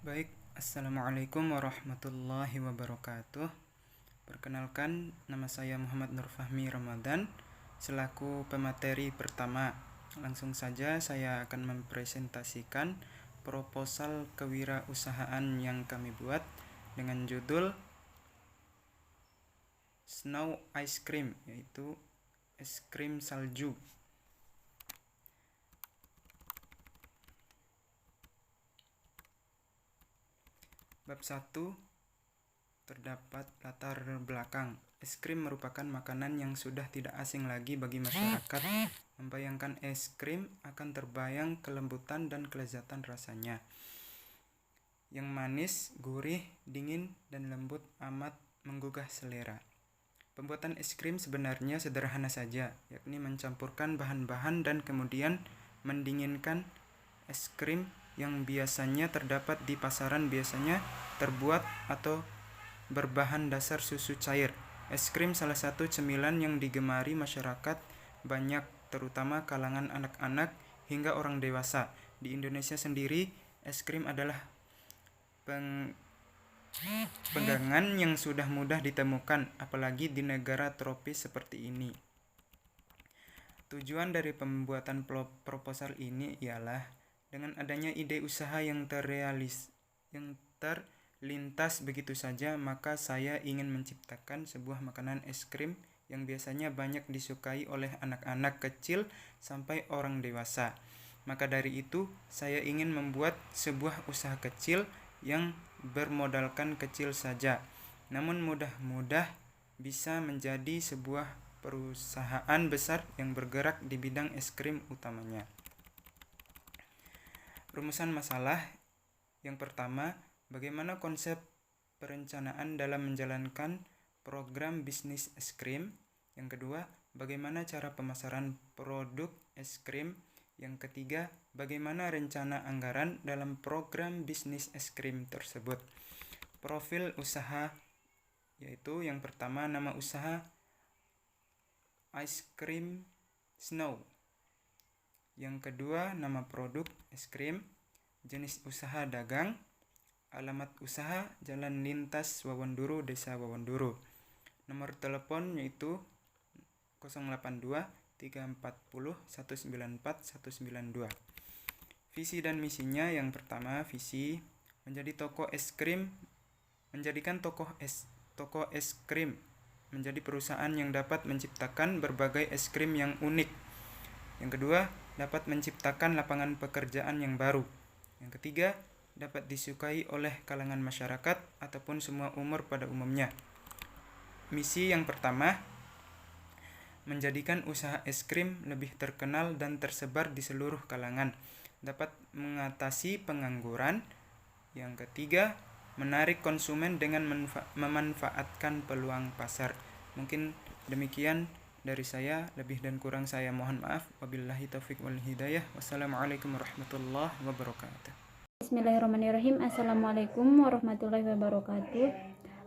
Baik, Assalamualaikum warahmatullahi wabarakatuh. Perkenalkan, nama saya Muhammad Nur Fahmi Ramadan selaku pemateri pertama. Langsung saja saya akan mempresentasikan proposal kewirausahaan yang kami buat dengan judul Snow Ice Cream, yaitu es krim salju. Bab 1, terdapat latar belakang. Es krim merupakan makanan yang sudah tidak asing lagi bagi masyarakat. Membayangkan es krim akan terbayang kelembutan dan kelezatan rasanya, yang manis, gurih, dingin, dan lembut amat menggugah selera. Pembuatan es krim sebenarnya sederhana saja, yakni mencampurkan bahan-bahan dan kemudian mendinginkan es krim yang biasanya terdapat di pasaran, biasanya terbuat atau berbahan dasar susu cair. Es krim salah satu cemilan yang digemari masyarakat banyak, terutama kalangan anak-anak hingga orang dewasa. Di Indonesia sendiri, es krim adalah pegangan yang sudah mudah ditemukan, apalagi di negara tropis seperti ini. Tujuan dari pembuatan proposal ini ialah dengan adanya ide usaha yang terlintas begitu saja, maka saya ingin menciptakan sebuah makanan es krim yang biasanya banyak disukai oleh anak-anak kecil sampai orang dewasa. Maka dari itu, saya ingin membuat sebuah usaha kecil yang bermodalkan kecil saja, namun mudah-mudah bisa menjadi sebuah perusahaan besar yang bergerak di bidang es krim utamanya. Rumusan masalah yang pertama, bagaimana konsep perencanaan dalam menjalankan program bisnis es krim. Yang kedua, bagaimana cara pemasaran produk es krim. Yang ketiga, bagaimana rencana anggaran dalam program bisnis es krim tersebut. Profil usaha, yaitu yang pertama, nama usaha Ice Cream Snow. Yang kedua, nama produk es krim. Jenis usaha dagang. Alamat usaha Jalan Lintas Wawonduru, Desa Wawonduru. Nomor telepon yaitu 082 340 194 192. Visi dan misinya, yang pertama, visi menjadikan toko es krim menjadi perusahaan yang dapat menciptakan berbagai es krim yang unik. Yang kedua, dapat menciptakan lapangan pekerjaan yang baru. Yang ketiga, dapat disukai oleh kalangan masyarakat ataupun semua umur pada umumnya. Misi yang pertama, menjadikan usaha es krim lebih terkenal dan tersebar di seluruh kalangan, dapat mengatasi pengangguran. Yang ketiga, menarik konsumen dengan memanfaatkan peluang pasar. Mungkin demikian dari saya, lebih dan kurang saya mohon maaf. Wabillahi taufik wal hidayah. Wassalamualaikum warahmatullahi wabarakatuh. Bismillahirrahmanirrahim. Assalamualaikum warahmatullahi wabarakatuh.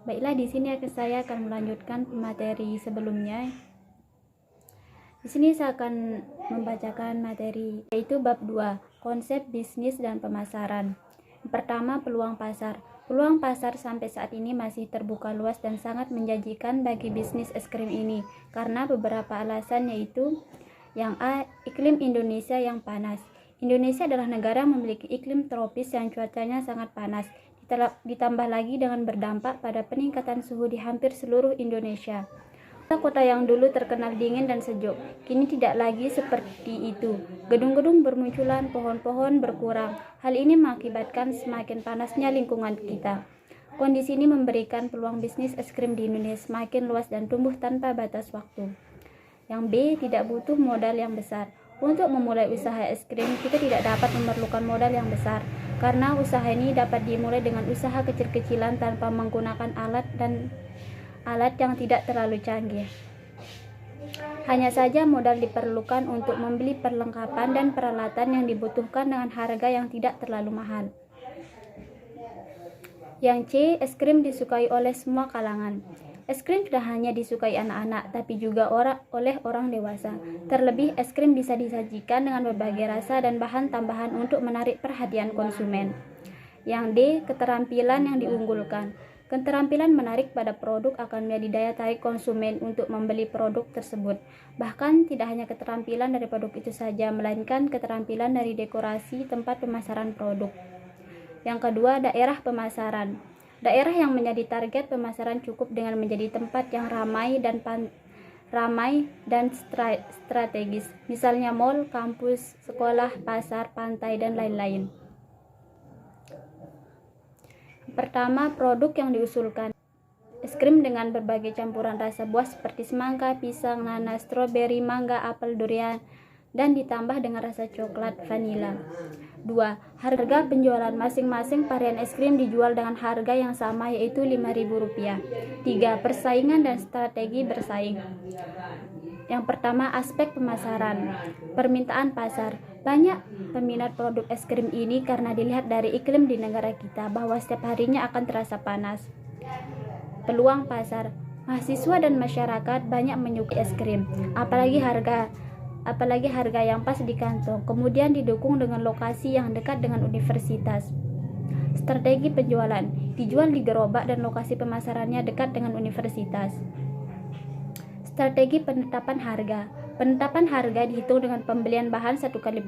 Baiklah, di sini saya akan melanjutkan materi sebelumnya. Di sini saya akan membacakan materi, yaitu bab 2, konsep bisnis dan pemasaran. Pertama, peluang pasar. Peluang pasar sampai saat ini masih terbuka luas dan sangat menjanjikan bagi bisnis es krim ini karena beberapa alasan, yaitu yang A, iklim Indonesia yang panas. Indonesia adalah negara yang memiliki iklim tropis yang cuacanya sangat panas, ditambah lagi dengan berdampak pada peningkatan suhu di hampir seluruh Indonesia. Kota yang dulu terkenal dingin dan sejuk, kini tidak lagi seperti itu. Gedung-gedung bermunculan, pohon-pohon berkurang. Hal ini mengakibatkan semakin panasnya lingkungan kita. Kondisi ini memberikan peluang bisnis es krim di Indonesia semakin luas dan tumbuh tanpa batas waktu. Yang B, tidak butuh modal yang besar. Untuk memulai usaha es krim, kita tidak dapat memerlukan modal yang besar, karena usaha ini dapat dimulai dengan usaha kecil-kecilan tanpa menggunakan alat yang tidak terlalu canggih. Hanya saja modal diperlukan untuk membeli perlengkapan dan peralatan yang dibutuhkan dengan harga yang tidak terlalu mahal. Yang C, es krim disukai oleh semua kalangan. Es krim tidak hanya disukai anak-anak, tapi juga oleh orang dewasa. Terlebih, es krim bisa disajikan dengan berbagai rasa dan bahan tambahan untuk menarik perhatian konsumen. Yang D. Keterampilan yang diunggulkan. Keterampilan menarik pada produk akan menjadi daya tarik konsumen untuk membeli produk tersebut. Bahkan tidak hanya keterampilan dari produk itu saja, melainkan keterampilan dari dekorasi tempat pemasaran produk. Yang kedua, daerah pemasaran. Daerah yang menjadi target pemasaran cukup dengan menjadi tempat yang ramai dan strategis, misalnya mal, kampus, sekolah, pasar, pantai, dan lain-lain. Pertama, produk yang diusulkan. Es krim dengan berbagai campuran rasa buah seperti semangka, pisang, nanas, stroberi, mangga, apel, durian, dan ditambah dengan rasa coklat, vanila. 2. Harga penjualan. Masing-masing varian es krim dijual dengan harga yang sama, yaitu Rp5.000. 3. Persaingan dan strategi bersaing. Yang pertama, aspek pemasaran. Permintaan pasar. Banyak peminat produk es krim ini karena dilihat dari iklim di negara kita bahwa setiap harinya akan terasa panas. Peluang pasar. Mahasiswa dan masyarakat banyak menyukai es krim, apalagi harga yang pas di kantong, kemudian didukung dengan lokasi yang dekat dengan universitas. Strategi penjualan. Dijual di gerobak dan lokasi pemasarannya dekat dengan universitas. Strategi penetapan harga. Penetapan harga dihitung dengan pembelian bahan satu kali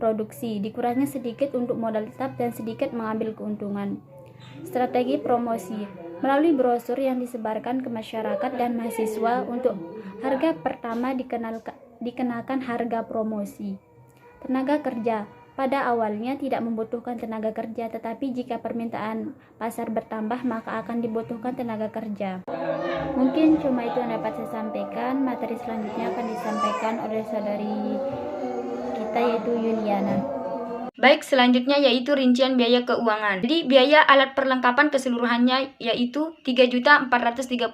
produksi, dikurangnya sedikit untuk modal tetap dan sedikit mengambil keuntungan. Strategi promosi. Melalui brosur yang disebarkan ke masyarakat dan mahasiswa, untuk harga pertama dikenakan harga promosi. Tenaga kerja. Pada awalnya tidak membutuhkan tenaga kerja, tetapi jika permintaan pasar bertambah maka akan dibutuhkan tenaga kerja. Mungkin cuma itu yang dapat saya sampaikan. Materi selanjutnya akan disampaikan oleh saudari kita, yaitu Yuliana. Baik, selanjutnya yaitu rincian biaya keuangan. Jadi biaya alat perlengkapan keseluruhannya yaitu Rp3.435.000.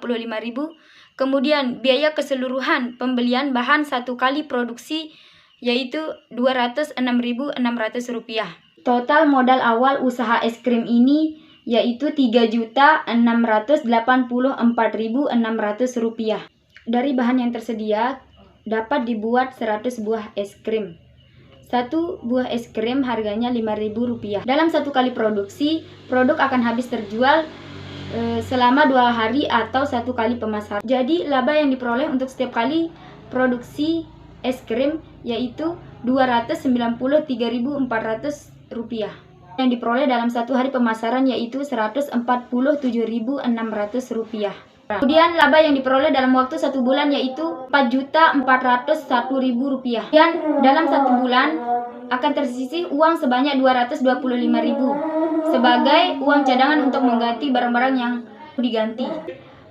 Kemudian biaya keseluruhan pembelian bahan satu kali produksi yaitu Rp206.600. Total modal awal usaha es krim ini yaitu Rp3.684.600. Dari bahan yang tersedia dapat dibuat 100 buah es krim. Satu buah es krim harganya Rp5.000. Dalam satu kali produksi, produk akan habis terjual selama 2 hari atau satu kali pemasaran. Jadi laba yang diperoleh untuk setiap kali produksi es krim yaitu Rp293.400. Yang diperoleh dalam satu hari pemasaran yaitu Rp147.600. Kemudian laba yang diperoleh dalam waktu 1 bulan yaitu Rp4.401.000. Dan dalam 1 bulan akan tersisih uang sebanyak Rp225.000 sebagai uang cadangan untuk mengganti barang-barang yang diganti.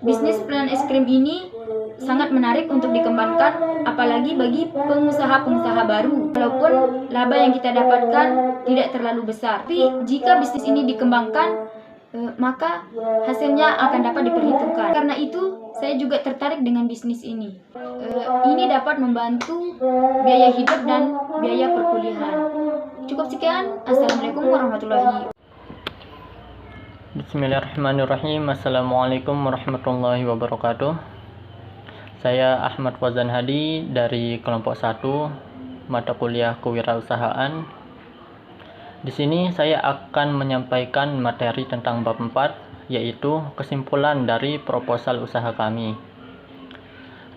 Bisnis plan es krim ini sangat menarik untuk dikembangkan, apalagi bagi pengusaha-pengusaha baru. Walaupun laba yang kita dapatkan tidak terlalu besar, tapi jika bisnis ini dikembangkan maka hasilnya akan dapat diperhitungkan. Karena itu saya juga tertarik dengan bisnis ini. Ini dapat membantu biaya hidup dan biaya perkuliahan. Cukup sekian. Assalamualaikum warahmatullahi wabarakatuh. Bismillahirrahmanirrahim. Assalamualaikum warahmatullahi wabarakatuh. Saya Ahmad Fawzan Hadi dari kelompok 1 mata kuliah kewirausahaan. Di sini saya akan menyampaikan materi tentang bab 4, yaitu kesimpulan dari proposal usaha kami.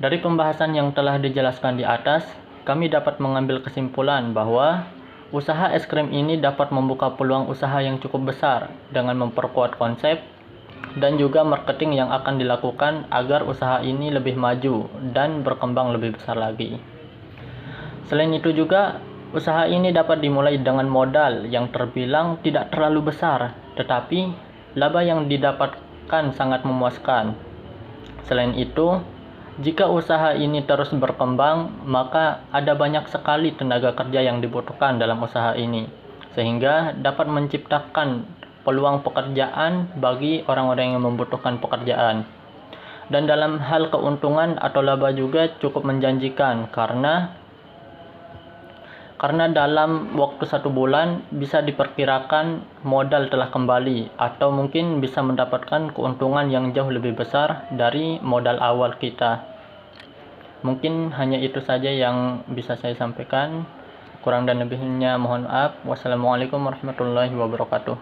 Dari pembahasan yang telah dijelaskan di atas, kami dapat mengambil kesimpulan bahwa usaha es krim ini dapat membuka peluang usaha yang cukup besar dengan memperkuat konsep dan juga marketing yang akan dilakukan agar usaha ini lebih maju dan berkembang lebih besar lagi. Selain itu juga, usaha ini dapat dimulai dengan modal yang terbilang tidak terlalu besar, tetapi laba yang didapatkan sangat memuaskan. Selain itu, jika usaha ini terus berkembang, maka ada banyak sekali tenaga kerja yang dibutuhkan dalam usaha ini, sehingga dapat menciptakan peluang pekerjaan bagi orang-orang yang membutuhkan pekerjaan. Dan dalam hal keuntungan atau laba juga cukup menjanjikan karena dalam waktu 1 bulan bisa diperkirakan modal telah kembali atau mungkin bisa mendapatkan keuntungan yang jauh lebih besar dari modal awal kita. Mungkin hanya itu saja yang bisa saya sampaikan. Kurang dan lebihnya mohon maaf. Wassalamualaikum warahmatullahi wabarakatuh.